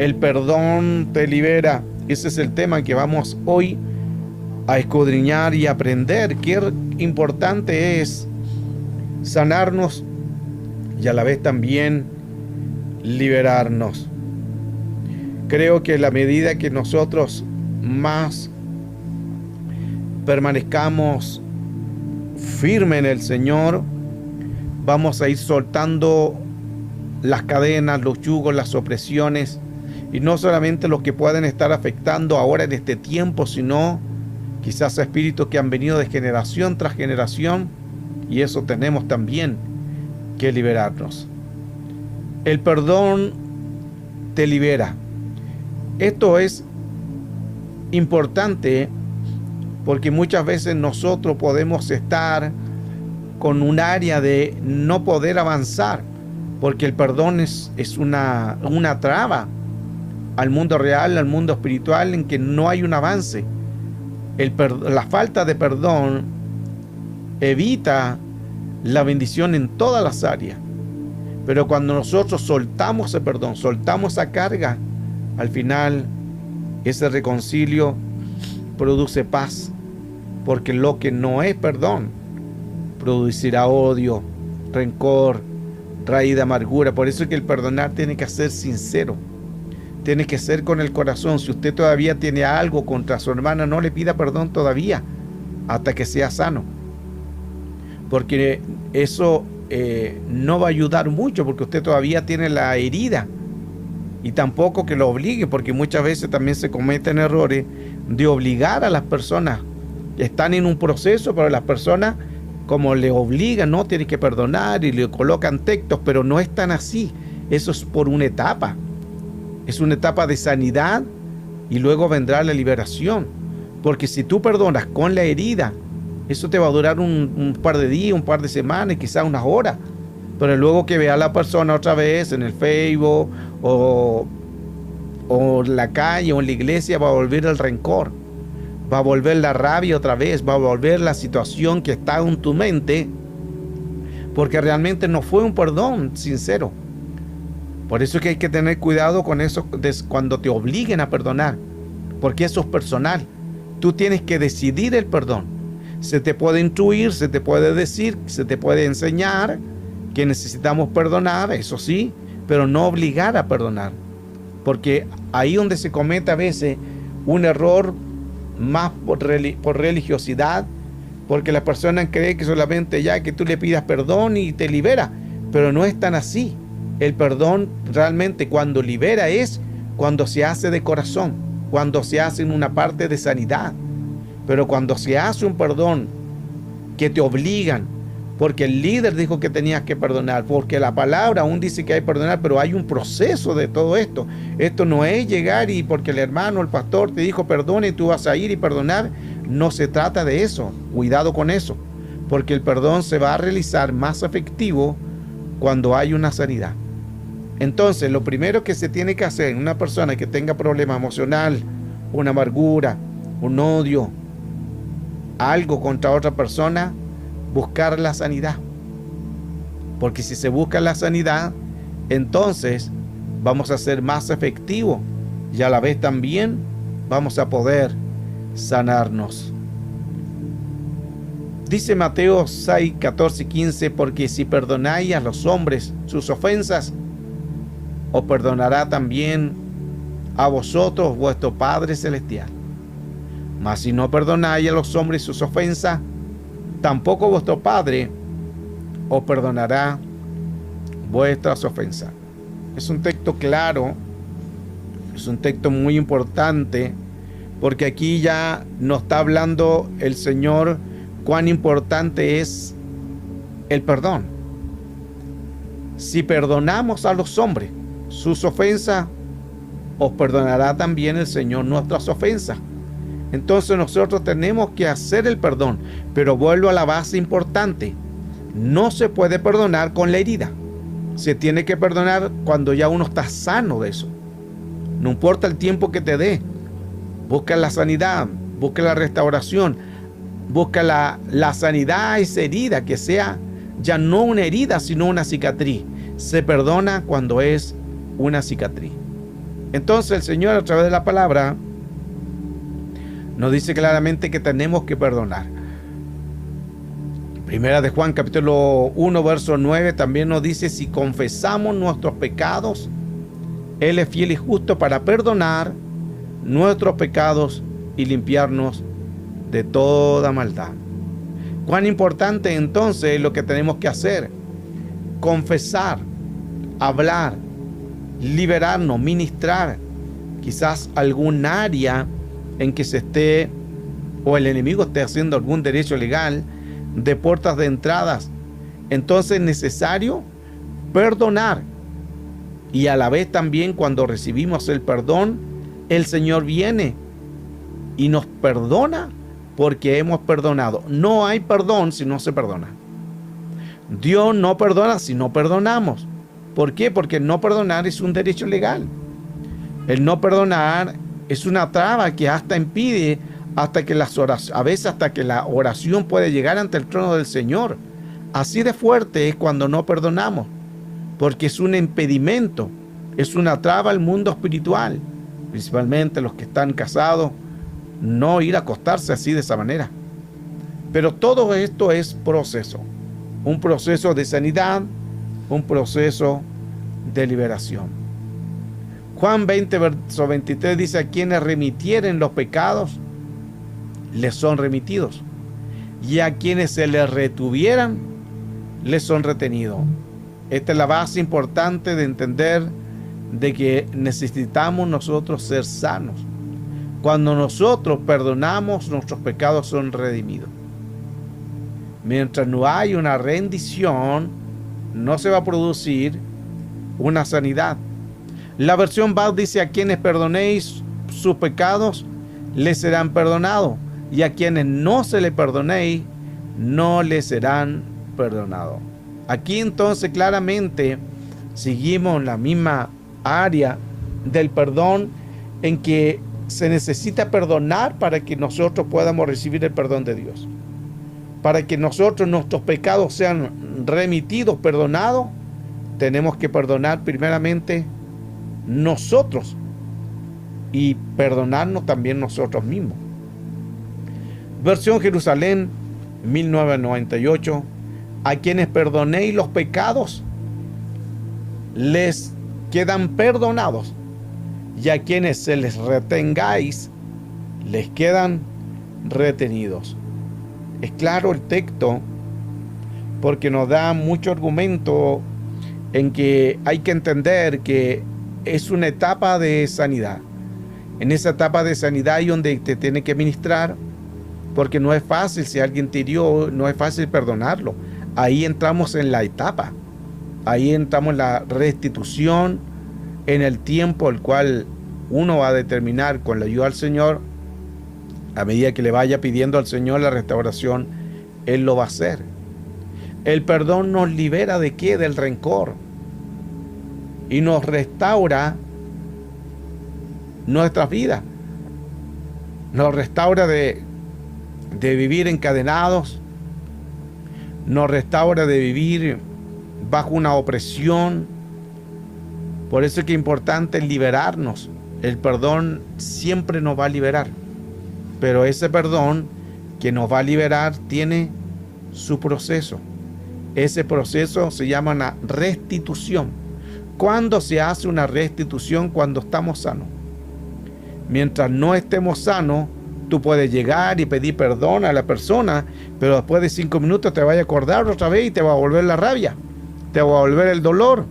El perdón te libera. Ese es el tema que vamos hoy a escudriñar y aprender. Qué importante es sanarnos y a la vez también liberarnos. Creo que la medida que nosotros más permanezcamos firmes en el Señor, vamos a ir soltando las cadenas, los yugos, las opresiones, y no solamente los que pueden estar afectando ahora en este tiempo, sino quizás espíritus que han venido de generación tras generación, y eso tenemos también que liberarnos. El perdón te libera. Esto es importante porque muchas veces nosotros podemos estar con un área de no poder avanzar, porque el perdón es una traba al mundo real, al mundo espiritual, en que no hay un avance. La falta de perdón evita la bendición en todas las áreas. Pero cuando nosotros soltamos ese perdón, soltamos esa carga, al final ese reconcilio produce paz, porque lo que no es perdón producirá odio, rencor, raíz de amargura. Por eso es que el perdonar tiene que ser sincero, tiene que ser con el corazón. Si usted todavía tiene algo contra su hermana, no le pida perdón todavía hasta que sea sano, porque eso no va a ayudar mucho, porque usted todavía tiene la herida. Y tampoco que lo obligue, porque muchas veces también se cometen errores de obligar a las personas. Están en un proceso, pero las personas, como le obligan, no tienen que perdonar y le colocan textos, pero no es tan así. Eso es por una etapa. Es una etapa de sanidad y luego vendrá la liberación. Porque si tú perdonas con la herida, eso te va a durar un par de días, un par de semanas, quizás unas horas. Pero luego que vea a la persona otra vez en el Facebook o en la calle o en la iglesia, va a volver el rencor, va a volver la rabia otra vez, va a volver la situación que está en tu mente, porque realmente no fue un perdón sincero. Por eso es que hay que tener cuidado con eso cuando te obliguen a perdonar, porque eso es personal. Tú tienes que decidir el perdón. Se te puede instruir, se te puede decir, se te puede enseñar que necesitamos perdonar, eso sí, pero no obligar a perdonar, porque ahí donde se comete a veces un error más por religiosidad, porque la persona cree que solamente ya que tú le pidas perdón y te libera, pero no es tan así. El perdón realmente cuando libera es cuando se hace de corazón, cuando se hace en una parte de sanidad. Pero cuando se hace un perdón que te obligan, porque el líder dijo que tenías que perdonar, porque la palabra aún dice que hay que perdonar, pero hay un proceso de todo esto. Esto no es llegar y porque el hermano, el pastor te dijo perdona y tú vas a ir y perdonar. No se trata de eso. Cuidado con eso, porque el perdón se va a realizar más efectivo cuando hay una sanidad. Entonces, lo primero que se tiene que hacer en una persona que tenga problema emocional, una amargura, un odio, algo contra otra persona, buscar la sanidad. Porque si se busca la sanidad, entonces vamos a ser más efectivos y a la vez también vamos a poder sanarnos. Dice Mateo 6, 14 y 15, porque si perdonáis a los hombres sus ofensas, os perdonará también a vosotros vuestro Padre Celestial. Mas si no perdonáis a los hombres sus ofensas, tampoco vuestro Padre os perdonará vuestras ofensas. Es un texto claro, es un texto muy importante, porque aquí ya nos está hablando el Señor cuán importante es el perdón. Si perdonamos a los hombres sus ofensas, os perdonará también el Señor nuestras ofensas. Entonces nosotros tenemos que hacer el perdón, pero vuelvo a la base importante. No se puede perdonar con la herida. Se tiene que perdonar cuando ya uno está sano de eso. No importa el tiempo que te dé. Busca la sanidad, busca la restauración, busca la sanidad a esa herida, que sea ya no una herida, sino una cicatriz. Se perdona cuando es una cicatriz. Entonces el Señor, a través de la palabra, nos dice claramente que tenemos que perdonar. Primera de Juan capítulo 1 verso 9 también nos dice: si confesamos nuestros pecados, Él es fiel y justo para perdonar nuestros pecados y limpiarnos de toda maldad. Cuán importante entonces es lo que tenemos que hacer: confesar, hablar, liberarnos, ministrar quizás algún área en que se esté o el enemigo esté haciendo algún derecho legal de puertas de entradas. Entonces es necesario perdonar, y a la vez también, cuando recibimos el perdón, el Señor viene y nos perdona porque hemos perdonado. No hay perdón si no se perdona. Dios no perdona si no perdonamos. ¿Por qué? Porque no perdonar es un derecho legal. El no perdonar es una traba que hasta impide a veces hasta que la oración puede llegar ante el trono del Señor. Así de fuerte es cuando no perdonamos, porque es un impedimento, es una traba al mundo espiritual, principalmente los que están casados, no ir a acostarse así de esa manera. Pero todo esto es proceso, un proceso de sanidad, un proceso de liberación. Juan 20, verso 23 dice: a quienes remitieren los pecados, les son remitidos, y a quienes se les retuvieran, les son retenidos. Esta es la base importante de entender de que necesitamos nosotros ser sanos. Cuando nosotros perdonamos, nuestros pecados son redimidos. Mientras no hay una rendición, no se va a producir una sanidad. La versión BAU dice: a quienes perdonéis sus pecados, les serán perdonados, y a quienes no se les perdonéis, no les serán perdonados. Aquí entonces claramente seguimos la misma área del perdón, en que se necesita perdonar para que nosotros podamos recibir el perdón de Dios. Para que nosotros, nuestros pecados sean remitidos, perdonados, tenemos que perdonar primeramente nosotros y perdonarnos también nosotros mismos. Versión Jerusalén 1998: a quienes perdonéis los pecados, les quedan perdonados, y a quienes se les retengáis, les quedan retenidos. Es claro el texto, porque nos da mucho argumento en que hay que entender que es una etapa de sanidad. En esa etapa de sanidad hay donde te tiene que ministrar, porque no es fácil. Si alguien te hirió, no es fácil perdonarlo. Ahí entramos en la etapa, ahí entramos en la restitución, en el tiempo el cual uno va a determinar con la ayuda del Señor. A medida que le vaya pidiendo al Señor la restauración, Él lo va a hacer. El perdón nos libera ¿de qué? Del rencor, y nos restaura nuestras vidas. Nos restaura de vivir encadenados, nos restaura de vivir bajo una opresión. Por eso es que es importante liberarnos. El perdón siempre nos va a liberar, pero ese perdón que nos va a liberar tiene su proceso. Ese proceso se llama una restitución. ¿Cuándo se hace una restitución? Cuando estamos sanos. Mientras no estemos sanos, tú puedes llegar y pedir perdón a la persona, pero después de 5 minutos te vas a acordar otra vez y te va a volver la rabia, te va a volver el dolor,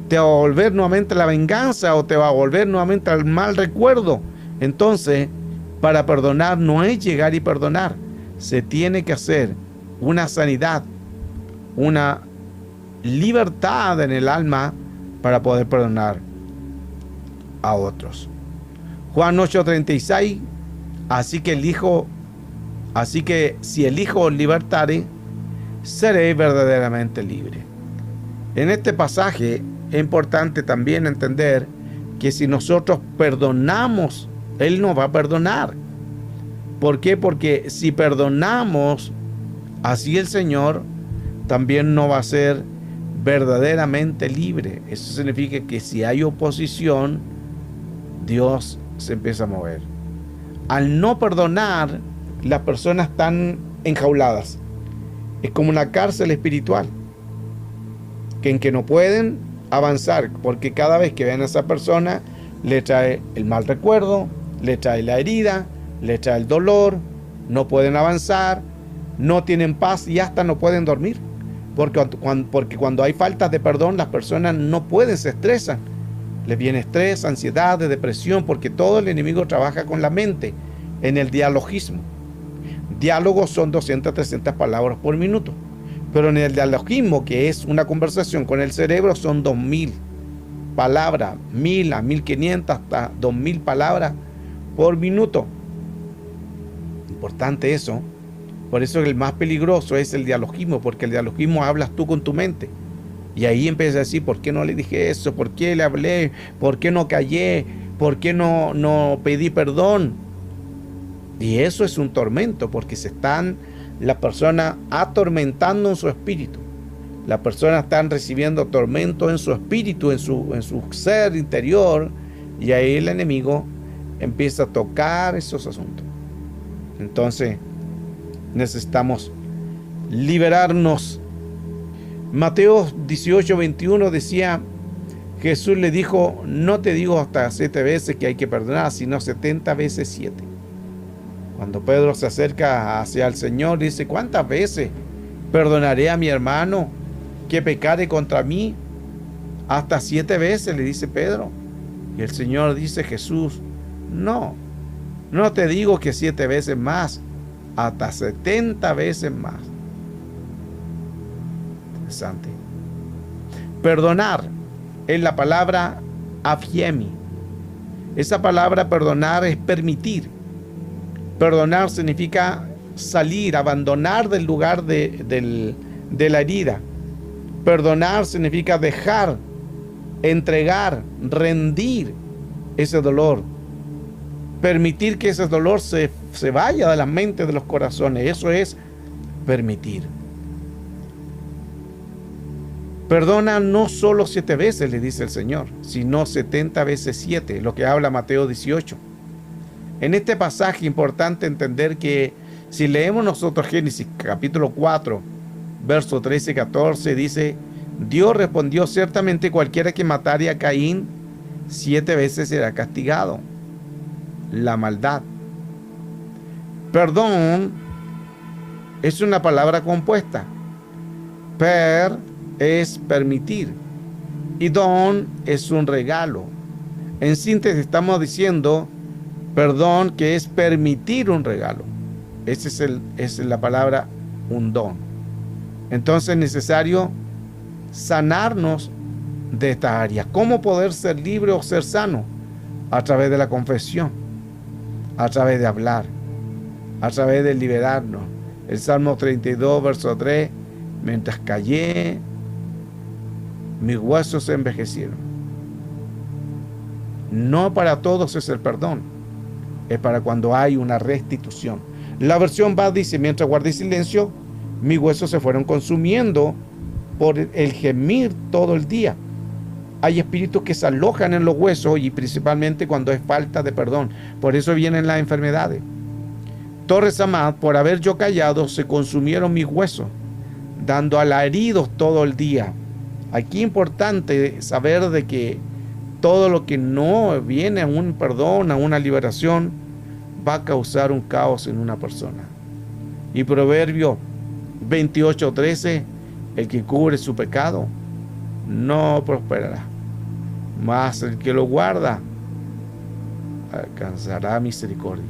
te va a volver nuevamente la venganza, o te va a volver nuevamente el mal recuerdo. Entonces, para perdonar no es llegar y perdonar, se tiene que hacer una sanidad, una libertad en el alma para poder perdonar a otros. Juan 8:36: así que si el Hijo os libertare, seréis verdaderamente libres. En este pasaje es importante también entender que si nosotros perdonamos, Él nos va a perdonar. ¿Por qué? Porque si perdonamos, así el Señor también nos va a hacer verdaderamente libre. Eso significa que si hay oposición, Dios se empieza a mover. Al no perdonar, las personas están enjauladas. Es como una cárcel espiritual en que no pueden avanzar, porque cada vez que ven a esa persona le trae el mal recuerdo, le trae la herida, le trae el dolor, no pueden avanzar, no tienen paz y hasta no pueden dormir, porque cuando hay falta de perdón, las personas no pueden, se estresan, les viene estrés, ansiedad, depresión, porque todo el enemigo trabaja con la mente en el dialogismo. Diálogos son 200, 300 palabras por minuto, pero en el dialogismo, que es una conversación con el cerebro, son 2000 palabras, 1000 a 1500 hasta 2000 palabras por minuto. Importante eso. Por eso el más peligroso es el dialogismo, porque el dialogismo hablas tú con tu mente. Y ahí empiezas a decir, ¿por qué no le dije eso? ¿Por qué le hablé? ¿Por qué no callé? ¿Por qué no pedí perdón? Y eso es un tormento, porque se están las personas atormentando en su espíritu. Las personas están recibiendo tormento en su espíritu, en su ser interior, y ahí el enemigo empieza a tocar esos asuntos. Entonces, necesitamos liberarnos. Mateo 18:21 decía, Jesús le dijo, no te digo hasta 7 veces que hay que perdonar, sino 70 veces 7. Cuando Pedro se acerca hacia el Señor, dice, ¿cuántas veces perdonaré a mi hermano que pecare contra mí? Hasta 7 veces, le dice Pedro. Y el Señor dice, Jesús, no te digo que 7 veces más, hasta 70 veces más. Interesante. Perdonar es la palabra afiemi. Esa palabra perdonar es permitir. Perdonar significa salir, abandonar del lugar de la herida. Perdonar significa dejar, entregar, rendir ese dolor. Permitir que ese dolor se vaya de la mente, de los corazones. Eso es permitir. Perdona no solo 7 veces, le dice el Señor, sino 70 veces 7, lo que habla Mateo 18. En este pasaje es importante entender que si leemos nosotros Génesis capítulo 4, verso 13 y 14, dice, Dios respondió, ciertamente cualquiera que matare a Caín 7 veces será castigado. La maldad. Perdón es una palabra compuesta. Per es permitir y don es un regalo. En síntesis estamos diciendo perdón, que es permitir un regalo. Esa es la palabra, un don. Entonces es necesario sanarnos de esta área. ¿Cómo poder ser libre o ser sano? A través de la confesión, a través de hablar, a través de liberarnos. El Salmo 32, verso 3, mientras callé, mis huesos se envejecieron. No para todos es el perdón. Es para cuando hay una restitución. La versión Bad dice, mientras guardé silencio, mis huesos se fueron consumiendo por el gemir todo el día. Hay espíritus que se alojan en los huesos y principalmente cuando hay falta de perdón. Por eso vienen las enfermedades. Torres Amad, por haber yo callado, se consumieron mis huesos, dando alaridos todo el día. Aquí es importante saber de que todo lo que no viene a un perdón, a una liberación, va a causar un caos en una persona. Y Proverbio 28:13, el que cubre su pecado no prosperará, mas el que lo guarda alcanzará misericordia.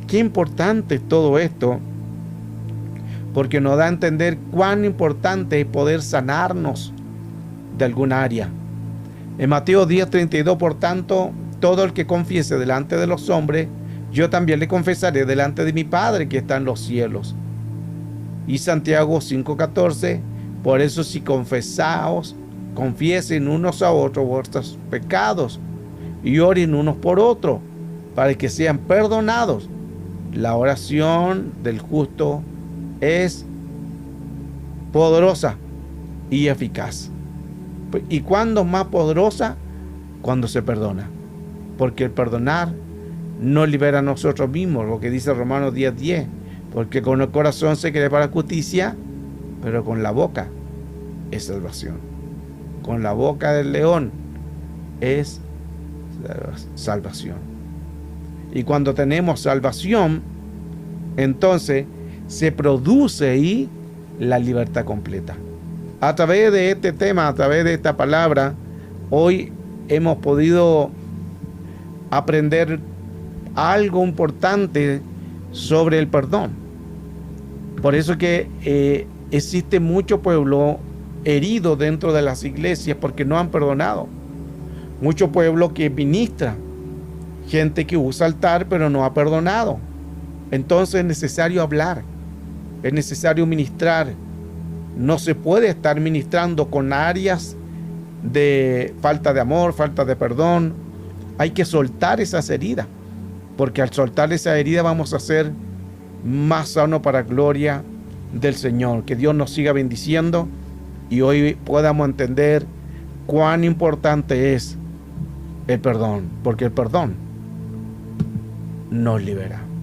Qué importante es todo esto, porque nos da a entender cuán importante es poder sanarnos de alguna área. En Mateo 10:32, por tanto, todo el que confiese delante de los hombres, yo también le confesaré delante de mi Padre que está en los cielos. Y Santiago 5:14, por eso si confiesen unos a otros vuestros pecados y oren unos por otros, para que sean perdonados. La oración del justo es poderosa y eficaz. ¿Y cuándo es más poderosa? Cuando se perdona. porque el perdonar nos libera a nosotros mismos, lo que dice Romanos 10:10, porque con el corazón se cree para justicia, pero con la boca es salvación. Con la boca del león es salvación. Y cuando tenemos salvación, entonces se produce ahí la libertad completa. A través de este tema, a través de esta palabra, hoy hemos podido aprender algo importante sobre el perdón. Por eso que existe mucho pueblo herido dentro de las iglesias porque no han perdonado. Mucho pueblo que ministra, gente que usa altar pero no ha perdonado. Entonces es necesario hablar, es necesario ministrar. No se puede estar ministrando con áreas de falta de amor, falta de perdón. Hay que soltar esas heridas, porque al soltar esa herida vamos a ser más sanos para gloria del Señor. Que Dios nos siga bendiciendo y hoy podamos entender cuán importante es el perdón, porque el perdón nos libera.